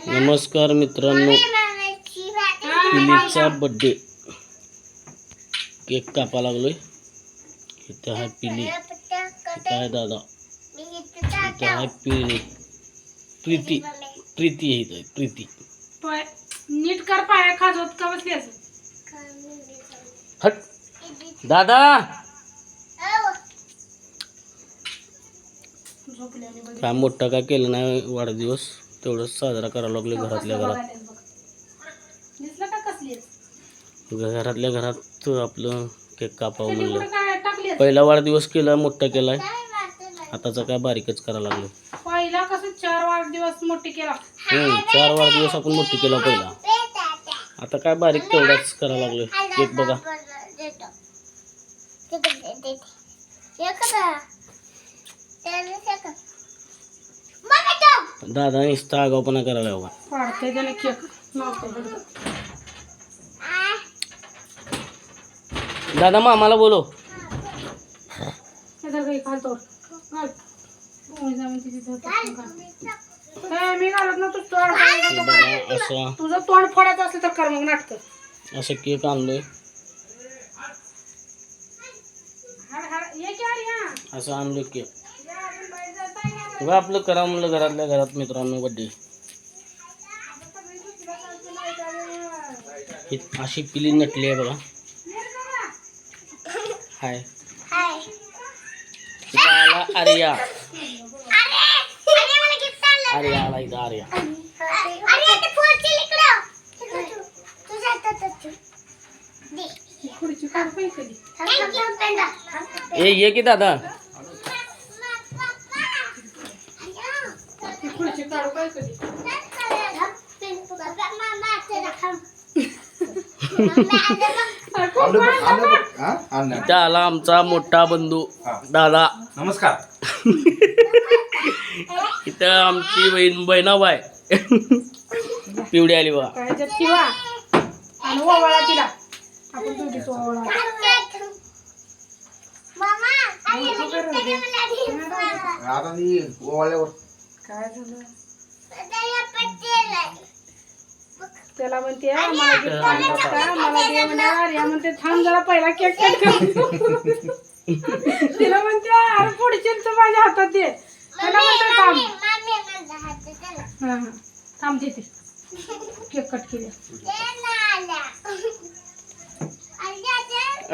नमस्कार मित्रांनो, पिलीचा birthday cake कापा लागलोय. इथं आहे पिली, इथं आहे दादा, इथं आहे पिली, प्रीती प्रीती आहे, इथं प्रीती. नीट कर, पाया खाजवत का बसलीस? हट दादा. काय मोठा काय केलं नाही वाढदिवस, तेवढंच साजरा करायला लागले घरातल्या घरात. दिसलं का कसली? घरातल्या घरात आपलं केक कापावं म्हणलं. पहिला वाढदिवस केला, मोठा केलाय, आताचा काय बारीकच करायला लागलो. पहिला कसं 4 वाढदिवस मोठी केला. 4 वाढदिवस आपण मोठी केला पहिला, आता काय बारीक तेवढाच करायला लागलोय. केक बघा, दादा नुसता आगाऊपणा करायला हवा. वाढते त्याने केक दादा मामाला बोलो. घालतो मी घालत ना. तुझं तोंड फोडायचं असलं तर कर मग नाटक. असं केक आणलोय, असं आणलोय केक. बघा आपलं करा म्हणलं घरातल्या घरात मित्रांनो बर्थडे. अशी पिली नटली आहे बघा. हाय आला आर्या, आर्या आला इथं आर्या. ये की दादा. इथं आला आमचा मोठा बंधू दादा. नमस्कार. इथं आमची बहिणाबाई पिवडी आली बा. त्याला म्हणते मला म्हणते थांब जरा पहिला केक कट कर. तिला म्हणते अरे पुढचे तर माझ्या हातात दे. त्याला म्हणते थांब थांब देते. केक कट केली.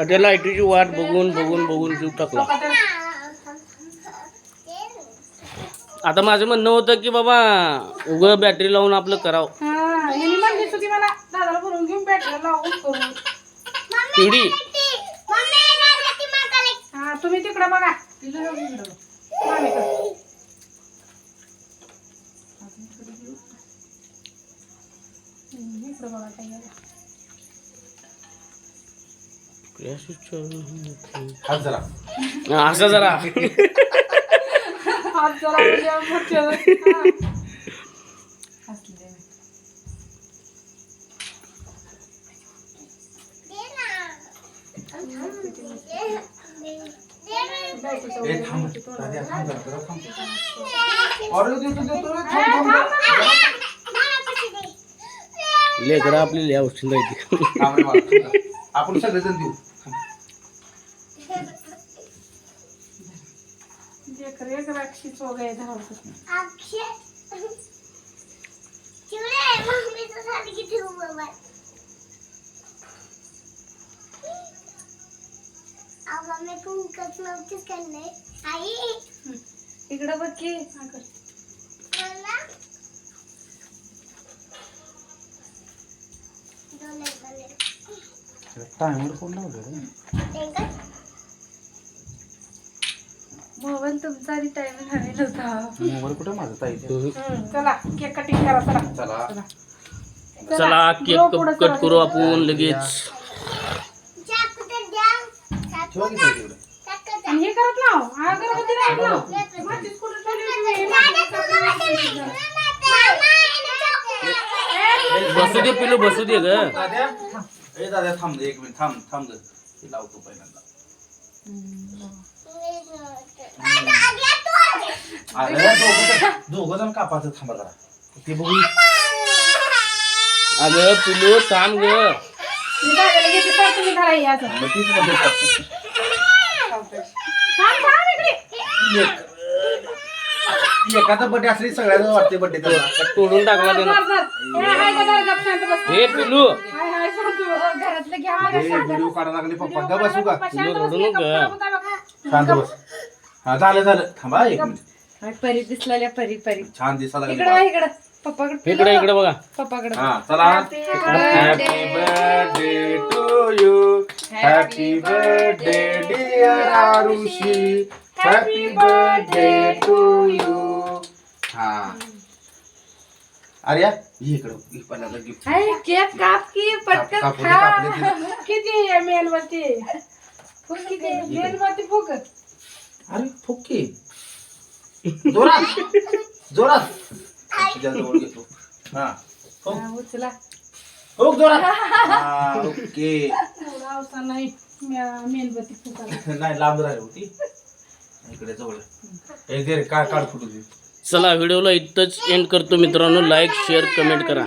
त्या लाईटीची वाट बघून बघून बघून जीव टाकला. आता माझं म्हणणं होतं की बाबा उगा बॅटरी लावून आपलं करावं. मला दादाला भरून घेऊन बॅटरी लावून करून पिवडी. हा तुम्ही तिकडे बघा. असं जरा लेकर आपली लय औषध आहे. आपण सगळेजण देऊ. इकडं बघ की टायमर फोन लावलं. मोबाईल तुमचा आणि टायमिंग हवेल होता. मोबाईल कुठे माझा ताई? चला केक कटिंग करा. चला चला केक कट करू आपण लगेच. हे करत नाव अगरबत्ती बसू दे पिलू, बसू दे ग. दादा थांब 1 मिनिट. थांब लावतो पहिल्यांदा. दोघं जण कापायचं. थांबा जरा ते बघू. अगं पिलू थांब ग. मी दादाला घेते तर तुम्ही धरा हे असं. मग तीच म्हणते का? थांब थांब इकडे. एखादा बर्थडे असली सगळ्यांना वाटते बर्थडे त्याला. तोडून टाकला धर, त्यानं. धर. हे हाय का धर, गप्प शांत बस. हे पिलू हाय, हाय, शांत बस. घरातलं घ्या हे व्हिडिओ काढा लागले पप्पा ग बसू का? शांत बस, रडू मी नको. गप्प होता बघा. शांत बस. हा झालं थांबा एक मिनिट. हाय, परी दिसलेल्या परी परी. छान दिसायला इकडे लागले. इकडे पप्पाकडे इकडे इकडे बघा. पप्पाकडे हा चला. Happy birthday to you. Happy birthday dear Arushi. Happy birthday to you. हा अरे ये इकडं पहिल्यांदा गिफ्ट. हाय, केक काप की पटकन कापून खा. कापले किती आहे मेणबत्ती? फुक किती आहे? मेणबत्ती फुक. अरे फुके जोरात जोरात. तुझ्या जवळ घेतो. हा फुक. हा, उचला. फुक जोरात. हा, ओके. एवढा अवसा नाही मेणबत्ती फुकायला. नाही लांब राहिली होती. इकडे जवळ एक दे रे, काढ फुटू दे. चला व्हिडिओला इथंच एंड करतो मित्रांनो. लाईक शेअर कमेंट करा.